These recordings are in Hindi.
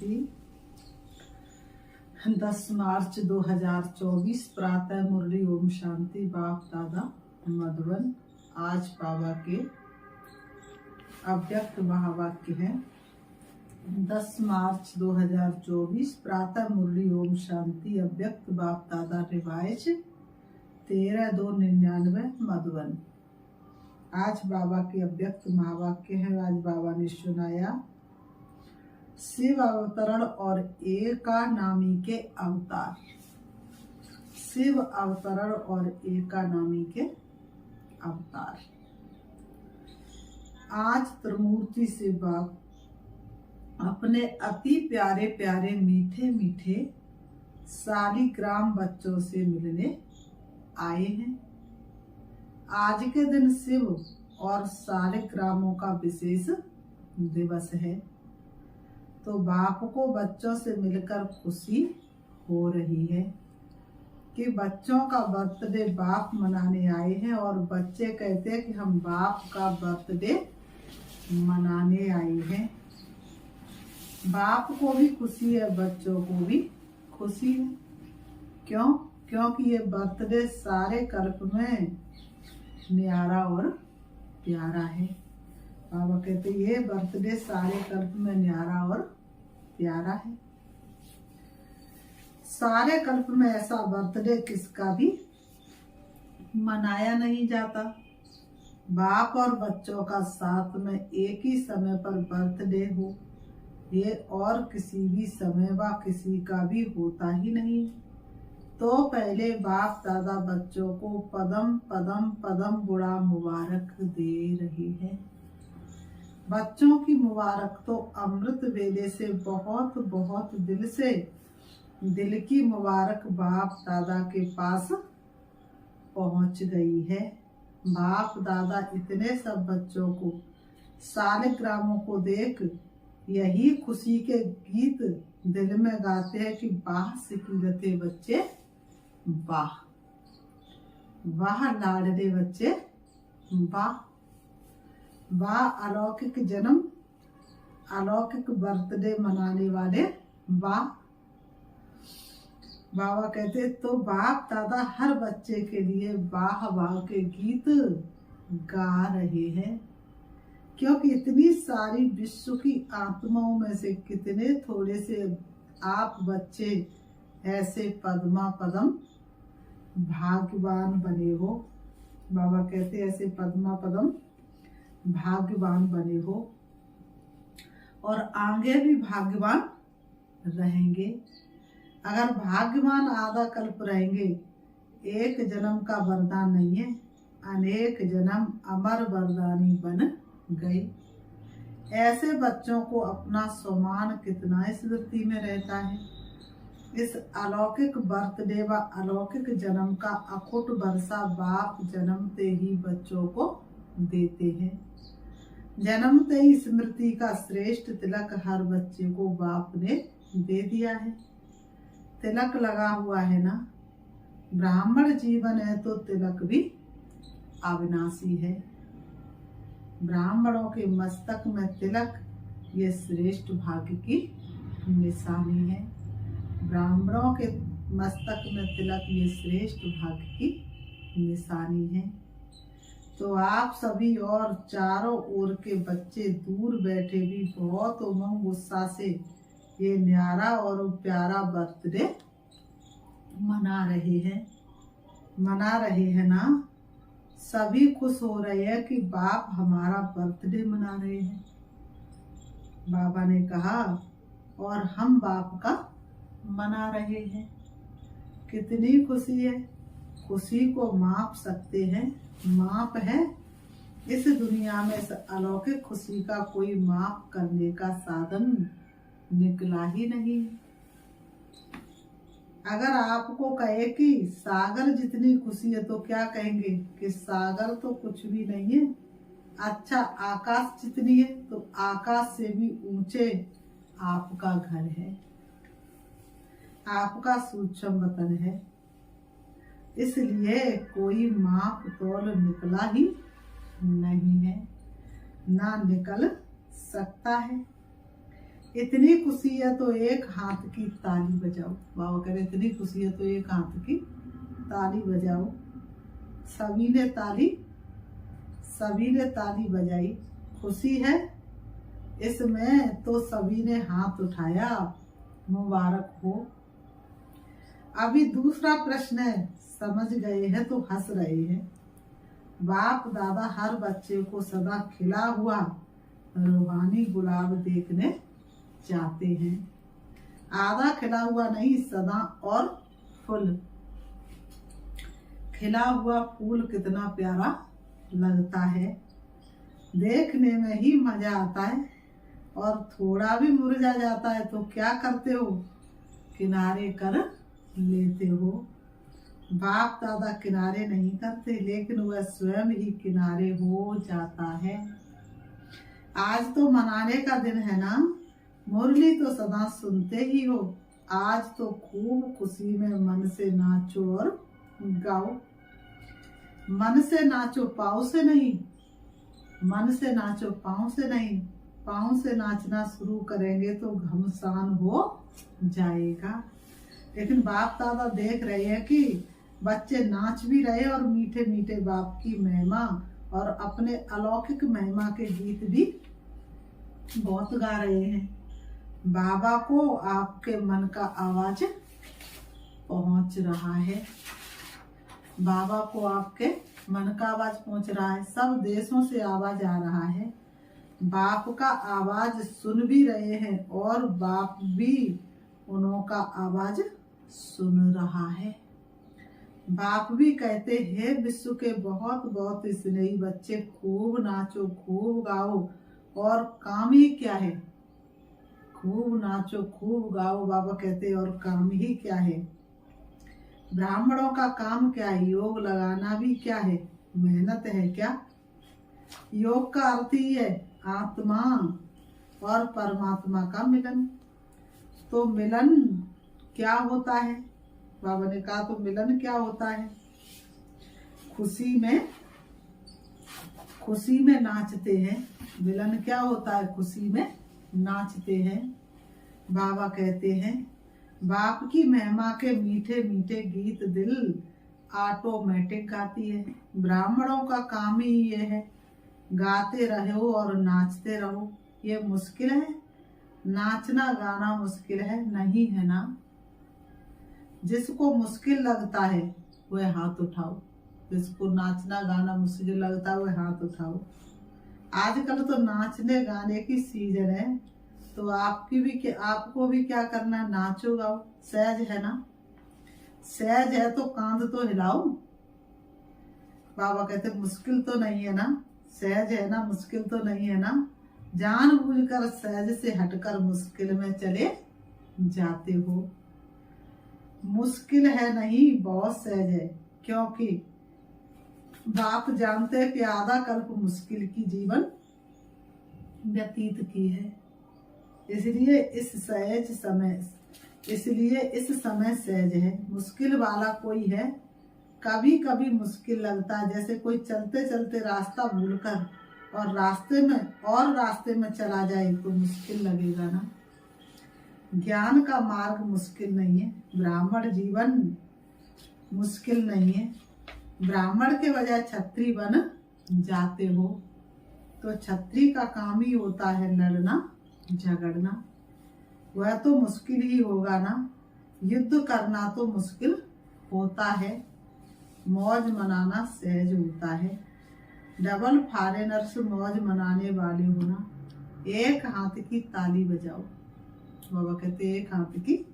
शांति। 10 मार्च 2024 प्रातः मुरली ओम शांति। बाप दादा मधुबन। आज बाबा के अव्यक्त महावाक्य है। 10 मार्च 2024 प्रातः मुरली ओम शांति। अव्यक्त बाप दादा रिवाइज 13/2/99 मधुबन। आज बाबा के अव्यक्त महावाक्य है। आज बाबा ने सुनाया शिव अवतरण और एका नामी के अवतार। शिव अवतरण और एका नामी के अवतार। आज त्रिमूर्ति से बाप अपने अति प्यारे प्यारे मीठे मीठे शालिग्राम बच्चों से मिलने आए हैं। आज के दिन शिव और शालिग्रामों का विशेष दिवस है, तो बाप को बच्चों से मिलकर खुशी हो रही है कि बच्चों का बर्थडे बाप मनाने आए हैं। और बच्चे कहते हैं कि हम बाप का बर्थडे मनाने आए हैं। बाप को भी खुशी है, बच्चों को भी खुशी है। क्यों? क्योंकि ये बर्थडे सारे कल्प में न्यारा और प्यारा है। बाबा कहते ये बर्थडे सारे कल्प में न्यारा और प्यारा है। सारे कल्प में ऐसा बर्थडे किसका भी मनाया नहीं जाता। बाप और बच्चों का साथ में एक ही समय पर बर्थडे हो, ये और किसी भी समय व किसी का भी होता ही नहीं। तो पहले बाप दादा बच्चों को पदम पदम पदम बुरा मुबारक दे रही है। बच्चों की मुबारक तो अमृत वेले से बहुत बहुत दिल से दिल की मुबारक बाप दादा के पास पहुंच गई है। बाप दादा इतने सब बच्चों को शालिग्रामों को देख यही खुशी के गीत दिल में गाते हैं कि वाह सिकीरते बच्चे, वाह वाह लाडले बच्चे, वाह वाह अलौकिक जन्म, अलौकिक बर्थडे मनाने वाले, वाह। बाबा कहते तो बाप दादा हर बच्चे के लिए वाह वाह के गीत गा रहे हैं, क्योंकि इतनी सारी विश्व की आत्माओं में से कितने थोड़े से आप बच्चे ऐसे पद्मा पदम भाग्यवान बने हो। बाबा कहते ऐसे पद्मा पदम भाग्यवान बने हो और आगे भी भाग्यवान रहेंगे। अगर भाग्यवान आधा कल्प रहेंगे, एक जन्म का वरदान नहीं है, अनेक जन्म अमर वरदानी बन गए। ऐसे बच्चों को अपना सम्मान कितना स्मृति में रहता है। इस अलौकिक बर्थडे व अलौकिक जन्म का अखुट वर्षा बाप जन्मते ही बच्चों को देते हैं। जन्मते ही स्मृति का श्रेष्ठ तिलक हर बच्चे को बाप ने दे दिया है। तिलक लगा हुआ है ना। ब्राह्मण जीवन है तो तिलक भी अविनाशी है। ब्राह्मणों के मस्तक में तिलक ये श्रेष्ठ भाग्य की निशानी है। ब्राह्मणों के मस्तक में तिलक ये श्रेष्ठ भाग्य की निशानी है। तो आप सभी और चारों ओर के बच्चे दूर बैठे भी बहुत उमंग उत्साह से ये न्यारा और प्यारा बर्थडे मना रहे हैं ना। सभी खुश हो रहे हैं कि बाप हमारा बर्थडे मना रहे हैं। बाबा ने कहा और हम बाप का मना रहे हैं। कितनी खुशी है। खुशी को माप सकते हैं, माप है इस दुनिया में। इस अलौकिक खुशी का कोई माप करने का साधन निकला ही नहीं। अगर आपको कहे कि सागर जितनी खुशी है तो क्या कहेंगे कि सागर तो कुछ भी नहीं है। अच्छा, आकाश जितनी है तो आकाश से भी ऊंचे आपका घर है, आपका सूक्ष्म वतन है। इसलिए कोई माप तोल निकला ही नहीं है, ना निकल सकता है। इतनी खुशी है तो एक हाथ की ताली बजाओ। बाबा कह रहे इतनी खुशी है तो एक हाथ की ताली बजाओ। सभी ने ताली बजाई। खुशी है इसमें तो सभी ने हाथ उठाया, मुबारक हो। अभी दूसरा प्रश्न है, समझ गए हैं तो हंस रहे हैं। बाप दादा हर बच्चे को सदा खिला हुआ रूहानी गुलाब देखने चाहते हैं। आधा खिला हुआ नहीं, सदा और फुल। खिला हुआ फूल कितना प्यारा लगता है, देखने में ही मजा आता है। और थोड़ा भी मुरझा जाता है तो क्या करते हो, किनारे कर लेते हो। बाप दादा किनारे नहीं करते, लेकिन वह स्वयं ही किनारे हो जाता है। आज तो मनाने का दिन है ना, मुरली तो सदा सुनते ही हो। आज तो खूब खुशी में मन से नाचो और गाओ। मन से नाचो पाँव से नहीं, मन से नाचो पाँव से नहीं। पाँव से नाचना शुरू करेंगे तो घमसान हो जाएगा। लेकिन बाप दादा देख रहे हैं कि बच्चे नाच भी रहे और मीठे मीठे बाप की महिमा और अपने अलौकिक महिमा के गीत भी बहुत गा रहे हैं। बाबा को आपके मन का आवाज पहुंच रहा है। बाबा को आपके मन का आवाज पहुंच रहा है। सब देशों से आवाज आ रहा है। बाप का आवाज सुन भी रहे हैं और बाप भी उन्हों का आवाज सुन रहा है। बाप भी कहते हैं विश्व के बहुत बहुत स्नेही बच्चे, खूब नाचो खूब गाओ। और काम ही क्या है, खूब नाचो खूब गाओ। बाबा कहते हैं और काम ही क्या है। ब्राह्मणों का काम क्या है, योग लगाना भी क्या है, मेहनत है क्या। योग का अर्थ ही है आत्मा और परमात्मा का मिलन। तो मिलन क्या होता है, बाबा ने कहा तो मिलन क्या होता है। खुशी में नाचते हैं। मिलन क्या होता है, खुशी में नाचते हैं। बाबा कहते हैं बाप की महिमा के मीठे मीठे गीत दिल ऑटोमेटिक गाती है। ब्राह्मणों का काम ही ये है, गाते रहो और नाचते रहो। ये मुश्किल है, नाचना गाना मुश्किल है, नहीं है ना। जिसको मुश्किल लगता है वह हाथ उठाओ। जिसको नाचना गाना मुश्किल लगता है वह हाथ उठाओ। आजकल तो नाचने गाने की सीजन है, तो आपको भी क्या करना, नाचो गाओ। सहज है ना, सहज है तो कांध तो हिलाओ। बाबा कहते मुश्किल तो नहीं है ना, सहज है ना, मुश्किल तो नहीं है ना। जानबूझकर सहज से हटकर मुश्किल में चले जाते हो। मुश्किल है नहीं, बहुत सहज है, क्योंकि बाप जानते हैं कि आधा कल्प मुश्किल की जीवन व्यतीत की है। इसलिए इस समय सहज है। मुश्किल वाला कोई है, कभी कभी मुश्किल लगता है। जैसे कोई चलते चलते रास्ता भूलकर और रास्ते में चला जाए तो मुश्किल लगेगा ना। ज्ञान का मार्ग मुश्किल नहीं है, ब्राह्मण जीवन मुश्किल नहीं है। ब्राह्मण के बजाय छत्री बन जाते हो तो छत्री का काम ही होता है लड़ना झगड़ना। वह तो मुश्किल ही होगा ना। युद्ध करना तो मुश्किल होता है, मौज मनाना सहज होता है। डबल फॉरेनर्स मौज मनाने वाले होना। एक हाथ की ताली बजाओ। बाबा कहते एक हाथ की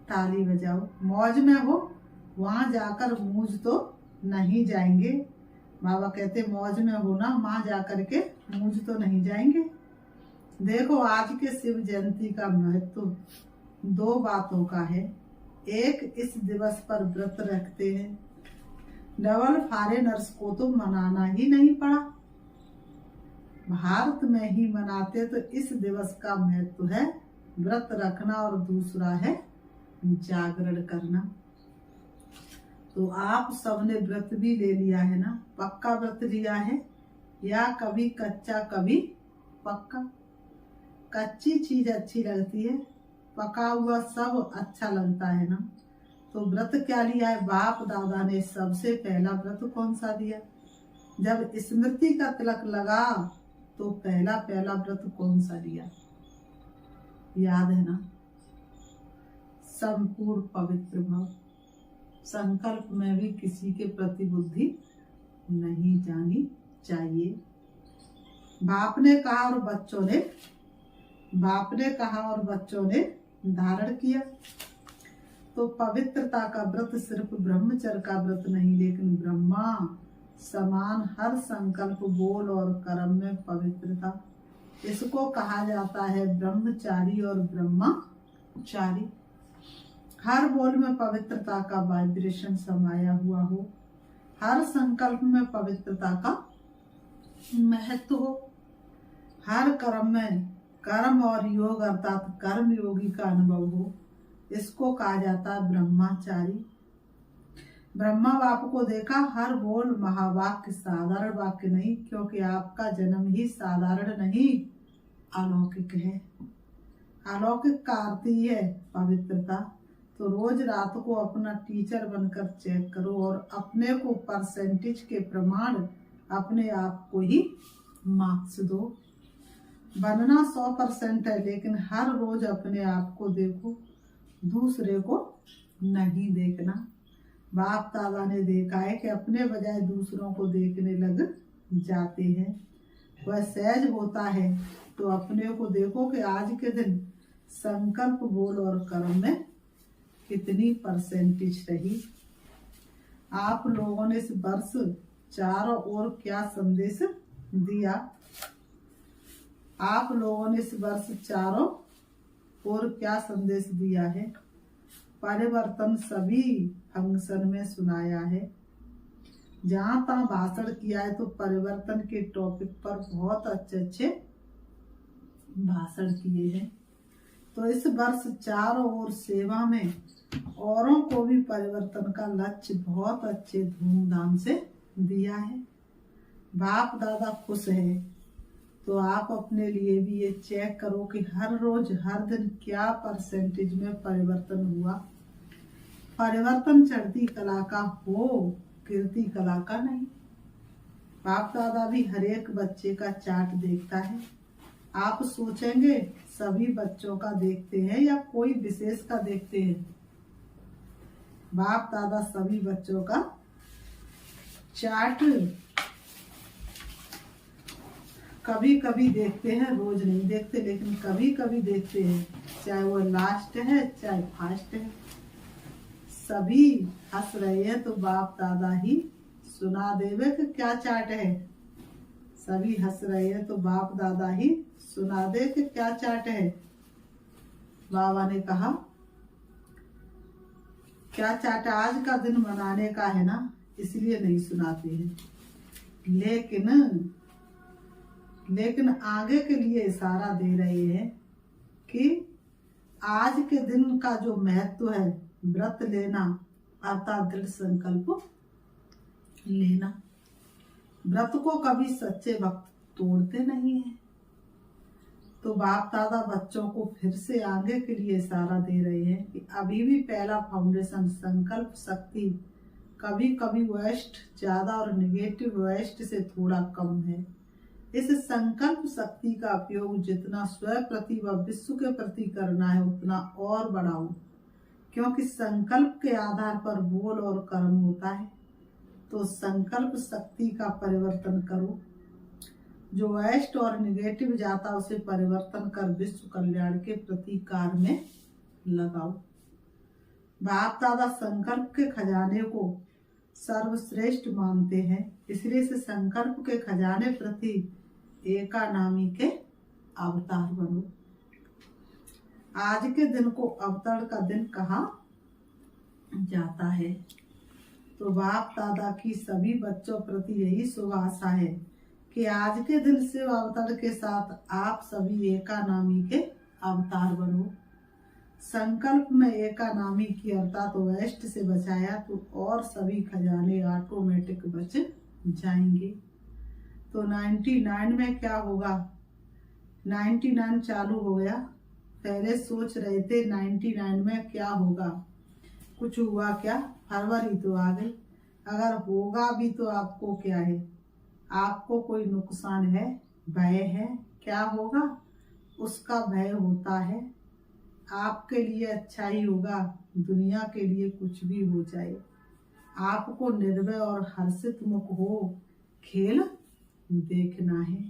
ताली बजाओ। मौज में हो, वहां जाकर मूझ तो नहीं जाएंगे। बाबा कहते मौज में हो ना, वहां जाकर के मूझ तो नहीं जाएंगे। देखो आज के शिव जयंती का महत्व दो बातों का है। एक, इस दिवस पर व्रत रखते हैं। डबल फॉरेनर्स को तो मनाना ही नहीं पड़ा, भारत में ही मनाते। तो इस दिवस का महत्व है व्रत रखना और दूसरा है जागरण करना। तो आप सबने व्रत भी ले लिया है ना, पक्का व्रत लिया है या कभी कच्चा कभी पक्का। कच्ची चीज अच्छी लगती है, पका हुआ सब अच्छा लगता है ना। तो व्रत क्या लिया है? बाप दादा ने सबसे पहला व्रत कौन सा दिया? जब स्मृति का तिलक लगा तो पहला पहला व्रत कौन सा लिया? याद है ना? संपूर्ण पवित्र भव। संकल्प में भी किसी के प्रति बुद्धि नहीं जानी चाहिए। बाप ने कहा और बच्चों ने धारण किया। तो पवित्रता का व्रत सिर्फ ब्रह्मचर्य का व्रत नहीं, लेकिन ब्रह्मा समान हर संकल्प, बोल और कर्म में पवित्रता। इसको कहा जाता है ब्रह्मचारी और ब्रह्मचारी। हर बोल में पवित्रता का वाइब्रेशन समाया हुआ हो, हर संकल्प में पवित्रता का महत्व हो, हर कर्म में कर्म और योग अर्थात कर्म योगी का अनुभव हो। इसको कहा जाता है ब्रह्मचारी। ब्रह्मा बाप को देखा, हर बोल महावाक्य साधारण वाक्य नहीं, क्योंकि आपका जन्म ही साधारण नहीं अलौकिक है। अलौकिक का अर्थ ही है पवित्रता। तो रोज रात को अपना टीचर बनकर चेक करो और अपने को परसेंटेज के प्रमाण अपने आप को ही मार्क्स दो। बनना 100% है, लेकिन हर रोज अपने आप को देखो, दूसरे को नहीं देखना। बाप दादा ने देखा है कि अपने बजाय दूसरों को देखने लग जाते हैं। वह सहज होता है तो अपने को देखो कि आज के दिन संकल्प, बोल और कर्म में कितनी परसेंटेज रही। आप लोगों ने इस वर्ष चारों ओर क्या संदेश दिया? आप लोगों ने इस वर्ष चारों ओर क्या संदेश दिया है? परिवर्तन सभी फंक्शन में सुनाया है। जहां तहां भाषण किया है तो परिवर्तन के टॉपिक पर बहुत अच्छे भाषण किए हैं। तो इस वर्ष चारों ओर सेवा में औरों को भी परिवर्तन का लक्ष्य बहुत अच्छे धूमधाम से दिया है। बाप दादा खुश है तो आप अपने लिए भी ये चेक करो कि हर रोज हर दिन क्या परसेंटेज में परिवर्तन हुआ। परिवर्तन चढ़ती कला का हो, गिरती कला का नहीं। बाप दादा भी हर एक बच्चे का चार्ट देखता है। आप सोचेंगे सभी बच्चों का देखते हैं या कोई विशेष का देखते हैं? बाप दादा सभी बच्चों का चार्ट कभी कभी देखते हैं, रोज नहीं देखते, लेकिन कभी कभी देखते हैं। चाहे वो लास्ट है चाहे फास्ट है, सभी हंस रहे हैं तो बाप दादा ही सुना देवे कि क्या चार्ट है। सभी हंस रहे हैं तो बाप दादा ही सुना दे कि क्या चार्ट है। बाबा ने कहा क्या चार्ट? आज का दिन मनाने का है ना, इसलिए नहीं सुनाते हैं, लेकिन आगे के लिए इशारा दे रहे हैं कि आज के दिन का जो महत्व है, व्रत लेना अर्थात दृढ़ संकल्प लेना। व्रत को कभी सच्चे भक्त तोड़ते नहीं है। तो बाप दादा बच्चों को फिर से आगे के लिए इशारा दे रहे हैं कि अभी भी पहला फाउंडेशन संकल्प शक्ति कभी कभी वेस्ट ज्यादा और निगेटिव वेस्ट से थोड़ा कम है। इस संकल्प शक्ति का उपयोग जितना स्वयं प्रति व विश्व के प्रति करना है उतना और बढ़ाओ, क्योंकि संकल्प के आधार पर बोल और कर्म होता है। तो संकल्प शक्ति का परिवर्तन करो, जो वेस्ट और निगेटिव जाता उसे परिवर्तन कर विश्व कल्याण के प्रति कार्य में लगाओ। बाप दादा संकल्प के खजाने को सर्वश्रेष्ठ मानते हैं, इसलिए इस संकल्प के खजाने प्रति एकानामी के अवतार बनो। आज के दिन को अवतार का दिन कहा जाता है। तो बाप दादा की सभी बच्चों प्रति यही शुभ आशा है कि आज के दिन शिव अवतार के साथ आप सभी एकानामी के अवतार बनो। संकल्प में एकानामी की अर्थात तो वेस्ट से बचाया तो और सभी खजाने ऑटोमेटिक बच जाएंगे। तो 99 में क्या होगा? 99 चालू हो गया। पहले सोच रहे थे 99 में क्या होगा, कुछ हुआ क्या? फरवरी तो आ गई। अगर होगा भी तो आपको क्या है? आपको कोई नुकसान है, भय है? क्या होगा? उसका भय होता है। आपके लिए अच्छा ही होगा, दुनिया के लिए कुछ भी हो जाए। आपको निर्भय और हर्षित मुख हो खेल देखना है।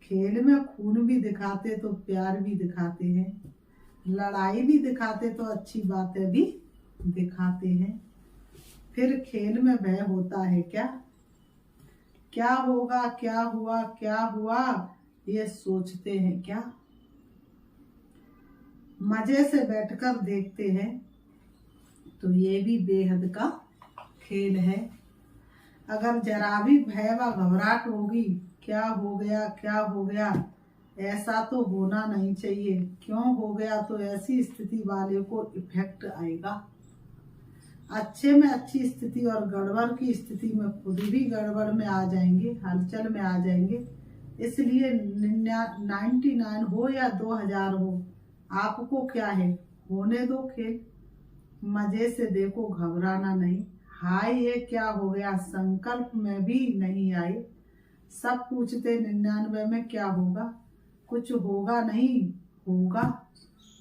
खेल में खून भी दिखाते तो प्यार भी दिखाते हैं, लड़ाई भी दिखाते तो अच्छी बातें भी दिखाते हैं। फिर खेल में भय होता है क्या? क्या होगा, क्या हुआ, क्या हुआ, ये सोचते हैं क्या? मजे से बैठकर देखते हैं तो ये भी बेहद का खेल है। अगर जरा भी भय व घबराहट होगी, क्या हो गया, क्या हो गया, ऐसा तो होना नहीं चाहिए। क्यों हो गया? तो ऐसी स्थिति वाले को इफेक्ट आएगा। अच्छे में अच्छी स्थिति और गड़बड़ की स्थिति में खुद भी गड़बड़ में आ जाएंगे, हलचल में आ जाएंगे। इसलिए 99 हो या 2000 हो, आपको क्या है, होने दो खेल। मजे से देखो, घबराना नहीं। हाय ये क्या हो गया, संकल्प में भी नहीं आए। सब पूछते 99 में क्या होगा? कुछ होगा नहीं होगा,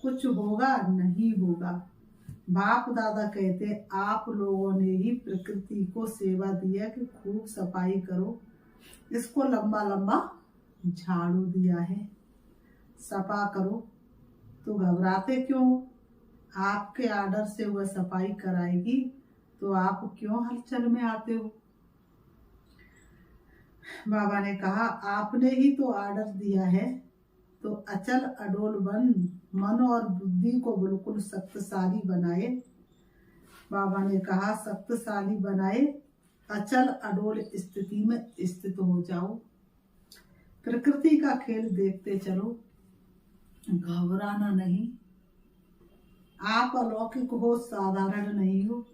कुछ होगा नहीं होगा। बाप दादा कहते आप लोगों ने ही प्रकृति को सेवा दिया कि खूब सफाई करो, इसको लंबा लंबा झाड़ू दिया है, सफा करो। तो घबराते क्यों? आपके आर्डर से वह सफाई कराएगी तो आप क्यों हलचल में आते हो? बाबा ने कहा आपने ही तो आर्डर दिया है, तो अचल अडोल बन मन और बुद्धि को बिल्कुल शक्तिशाली बनाए। बाबा ने कहा शक्तिशाली बनाए, अचल अडोल स्थिति में स्थित हो जाओ। प्रकृति का खेल देखते चलो, घबराना नहीं। आप अलौकिक हो, साधारण नहीं हो।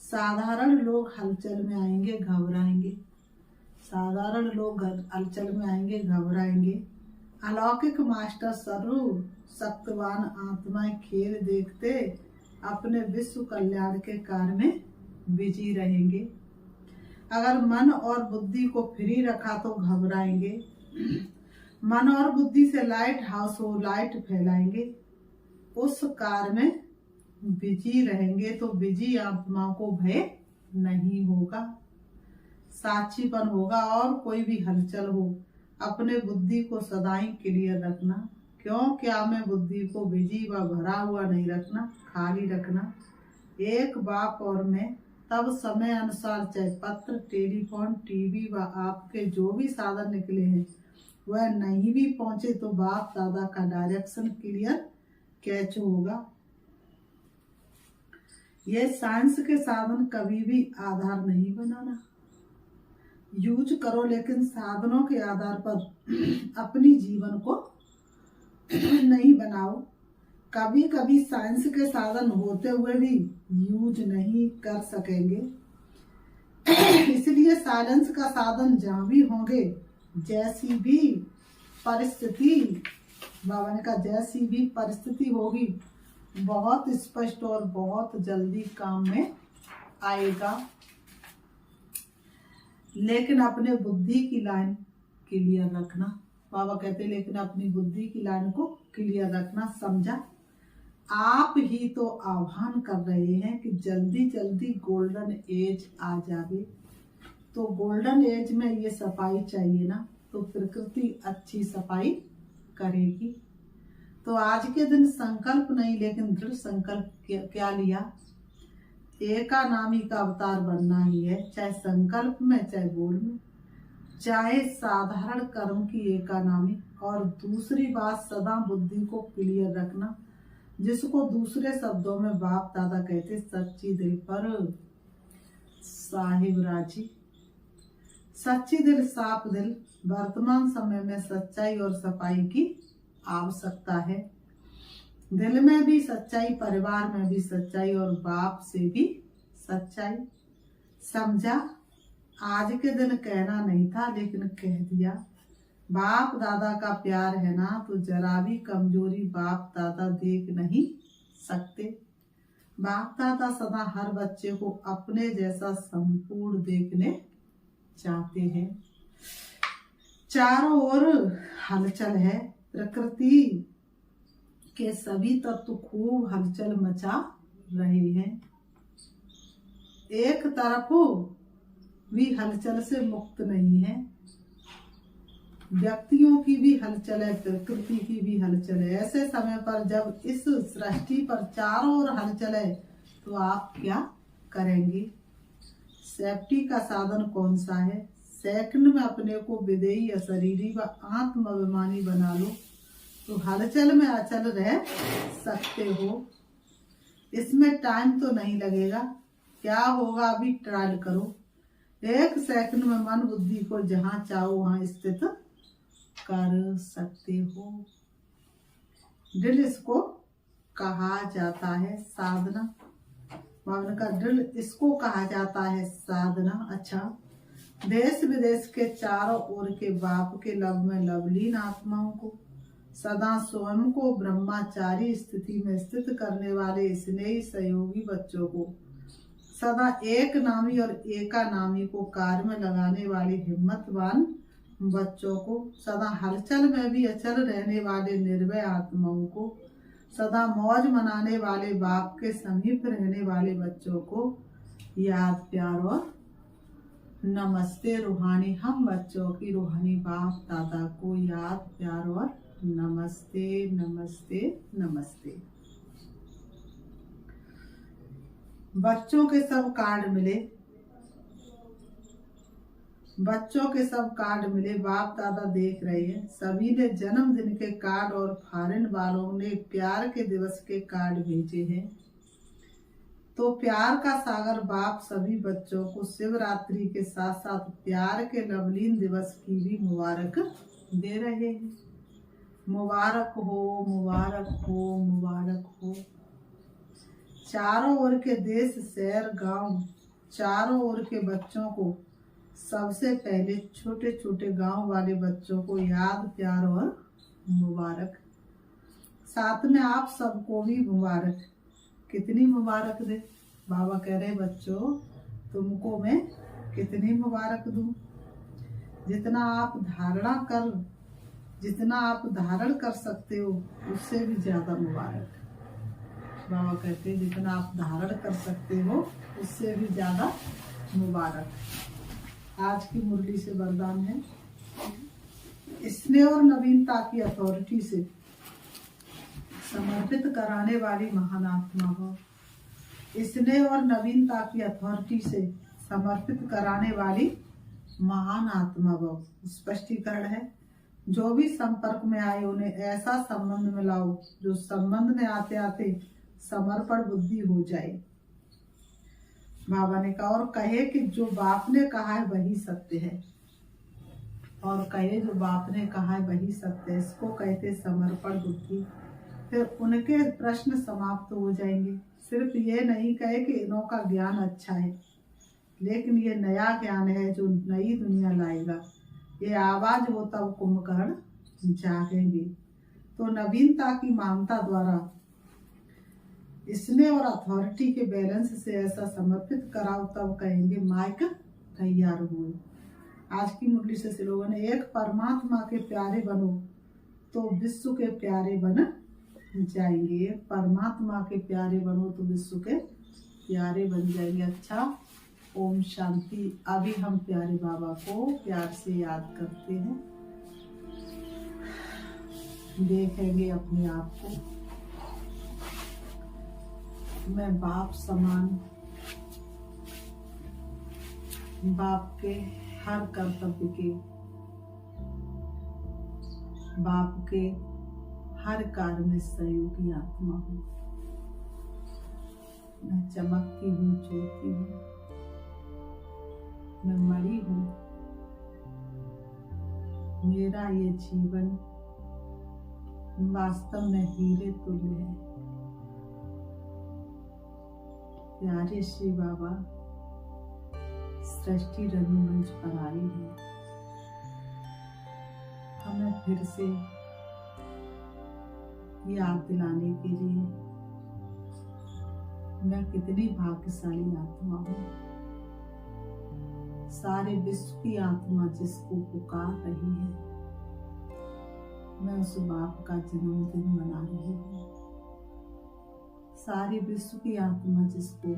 साधारण लोग हलचल में आएंगे, घबराएंगे। साधारण लोग हलचल में आएंगे, घबराएंगे। अलौकिक मास्टर सर्व शक्तिवान आत्माएं खेल देखते अपने विश्व कल्याण के कार्य में बिजी रहेंगे। अगर मन और बुद्धि को फ्री रखा तो घबराएंगे। मन और बुद्धि से लाइट हाउस हो, लाइट फैलाएंगे। उस कार्य में बिजी रहेंगे तो बिजी आत्मा को भय नहीं होगा, साक्षीपन होगा। और कोई भी हलचल हो, अपने बुद्धि को सदाई क्लियर रखना। क्यों? क्या में बुद्धि को बिजी व भरा हुआ नहीं रखना, खाली रखना। एक बाप और मैं तब समय अनुसार चाहे पत्र, टेलीफोन, टीवी व आपके जो भी साधन निकले हैं वह नहीं भी पहुंचे तो बाप दादा का डायरेक्शन क्लियर कैच होगा। यह साइंस के साधन कभी भी आधार नहीं बनाना। यूज करो लेकिन साधनों के आधार पर अपनी जीवन को नहीं बनाओ। कभी कभी साइंस के साधन होते हुए भी यूज नहीं कर सकेंगे। इसलिए साइलेंस का साधन जहां भी होंगे, जैसी भी परिस्थिति, बाबा ने कहा जैसी भी परिस्थिति होगी, बहुत स्पष्ट और बहुत जल्दी काम में आएगा। लेकिन अपने बुद्धि की लाइन क्लियर रखना। बाबा कहते लेकिन अपनी बुद्धि की लाइन को क्लियर रखना। समझा? आप ही तो आह्वान कर रहे हैं कि जल्दी जल्दी गोल्डन एज आ जावे। तो गोल्डन एज में ये सफाई चाहिए ना, तो प्रकृति अच्छी सफाई करेगी। तो आज के दिन संकल्प नहीं लेकिन दृढ़ संकल्प क्या लिया? एका नामी का अवतार बनना ही है, चाहे संकल्प में, चाहे बोल में, चाहे साधारण कर्म की एका नामी। और दूसरी बात, सदा बुद्धि को क्लियर रखना, जिसको दूसरे शब्दों में बाप दादा कहते सच्ची दिल पर साहिब राजी। सच्ची दिल, साफ दिल। वर्तमान समय में सच्चाई और सफाई की आवश्यकता है। दिल में भी सच्चाई, परिवार में भी सच्चाई और बाप से भी सच्चाई। समझा? आज के दिन कहना नहीं था लेकिन कह दिया। बाप दादा का प्यार है ना, तो जरा भी कमजोरी बाप दादा देख नहीं सकते। बाप दादा सदा हर बच्चे को अपने जैसा संपूर्ण देखने चाहते हैं। चारों ओर हलचल है, प्रकृति के सभी तत्व खूब हलचल मचा रहे हैं। एक तरफ भी हलचल से मुक्त नहीं है। व्यक्तियों की भी हलचल है, प्रकृति की भी हलचल है। ऐसे समय पर जब इस सृष्टि पर चारों ओर हलचल है, तो आप क्या करेंगे? सेफ्टी का साधन कौन सा है? सेकंड में अपने को विदेही, अशरीरी व आत्माभिमानी बना लो, तो हलचल में अचल रह सकते हो। इसमें टाइम तो नहीं लगेगा। क्या होगा, अभी ट्रायल करो। 1 सेकंड में मन बुद्धि को जहां चाहो वहां स्थित कर सकते हो। ड्रिल इसको कहा जाता है साधना। भावना का ड्रिल इसको कहा जाता है साधना। अच्छा, देश विदेश के चारों ओर के बाप के लब में लवलीन आत्माओं को, सदा स्वयं को ब्रह्मचारी स्थिति में स्थित करने वाले स्नेही सहयोगी बच्चों को, सदा एक नामी और एका नामी को कार्य में लगाने वाले हिम्मतवान बच्चों को, सदा हलचल में भी अचल रहने वाले निर्भय आत्माओं को, सदा मौज मनाने वाले बाप के समीप रहने वाले बच्चों को याद, प्यार और नमस्ते। रूहानी हम बच्चों की रूहानी बाप दादा को याद, प्यार और नमस्ते नमस्ते नमस्ते। बच्चों के सब कार्ड मिले, बच्चों के सब कार्ड मिले। बाप दादा देख रहे हैं। सभी ने जन्मदिन के कार्ड और फॉरेन वालों ने प्यार के दिवस के कार्ड भेजे हैं। तो प्यार का सागर बाप सभी बच्चों को शिवरात्रि के साथ साथ प्यार के लवलीन दिवस की भी मुबारक दे रहे हैं। मुबारक हो, मुबारक हो, मुबारक हो। चारों ओर के देश, शहर, गांव, चारों ओर के बच्चों को, सबसे पहले छोटे छोटे गांव वाले बच्चों को याद, प्यार और मुबारक। साथ में आप सबको भी मुबारक। कितनी मुबारक दे? बाबा कह रहे बच्चों, तुमको मैं कितनी मुबारक दूं? जितना आप धारण कर सकते हो उससे भी ज्यादा मुबारक। बाबा कहते हैं जितना आप धारण कर सकते हो उससे भी ज्यादा मुबारक। आज की मुरली से वरदान है, स्नेह और नवीनता की अथॉरिटी से समर्पित कराने वाली महान आत्मा हो। स्नेह और नवीनता की अथॉरिटी से समर्पित कराने वाली महान आत्मा हो। स्पष्टीकरण है, जो भी संपर्क में आए उन्हें ऐसा संबंध में लाओ जो संबंध में आते आते समर्पण बुद्धि हो जाए। बाबा ने कहा और कहे कि जो बाप ने कहा है वही सत्य है, और कहे जो बाप ने कहा है वही सत्य है। इसको कहते समर्पण बुद्धि। फिर उनके प्रश्न समाप्त हो जाएंगे। सिर्फ ये नहीं कहे कि इनों का ज्ञान अच्छा है, लेकिन ये नया ज्ञान है जो नई दुनिया लाएगा। ये आवाज हो तब कुंभकर्ण जागेंगे। तो नवीनता की मानता द्वारा स्नेह और अथॉरिटी के बैलेंस से ऐसा समर्पित कराओ, तब कहेंगे माइक तैयार हुए। आज की मुरली से स्लोगन है, एक परमात्मा के प्यारे बनो तो विश्व के प्यारे बन जाएंगे। एक परमात्मा के प्यारे बनो तो विश्व के प्यारे बन जाएंगे। अच्छा, ओम शांति। अभी हम प्यारे बाबा को प्यार से याद करते हैं, देखेंगे अपने आप को। मैं बाप समान, बाप के हर कर्तव्य के, बाप के हर कार्य में सहयोगी आत्मा हूँ। मैं चमकती हूँ, ज्योति हूँ, मैं मणि हूँ। मेरा ये जीवन वास्तव में हीरे तुल्य है। प्यारे श्री बाबा, सृष्टि रंगमंच पर आई है। फिर से याद दिलाने के लिए मैं कितनी भाग्यशाली आत्मा हूँ। सारे विश्व की आत्मा जिसको पुकार रही है, मैं उस बाप का जन्मदिन मना रही हूँ। सारी विश्व की आत्मा जिसको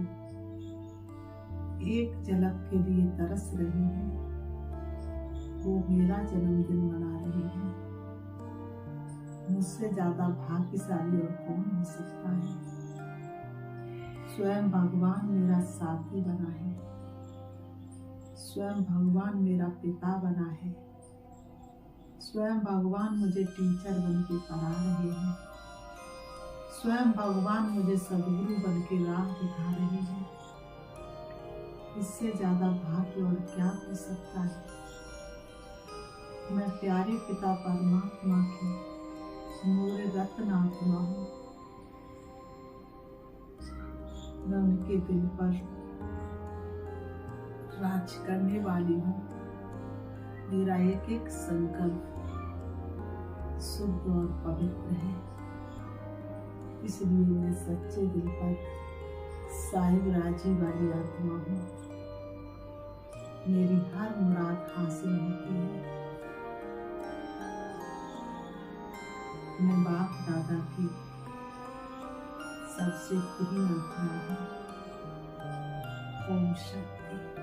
एक झलक के लिए तरस रही है, वो मेरा जन्मदिन मना रही है। मुझसे ज्यादा भाग्यशाली और कौन हो सकता है। स्वयं भगवान मेरा साथी बना है, स्वयं भगवान मेरा पिता बना है, स्वयं भगवान मुझे टीचर बन के पढ़ा रहे हैं, स्वयं भगवान मुझे सदगुरु बन के राह दिखा रहे हैं। इससे ज्यादा भाग्य और क्या हो सकता है। मैं प्यारे पिता परमात्मा की मूल रत्न आत्मा हूँ। मैं उनके दिल पर राज करने वाली हूँ। मेरा एक एक संकल्प शुद्ध और पवित्र है, इसलिए मैं सच्चे दिल पर साहिब राजी वाली आत्मा हूँ। मेरी हर मुराद हासिल होती है। मैं बाप दादा की सबसे प्रिय आत्मा हूँ। ओम शक्ति।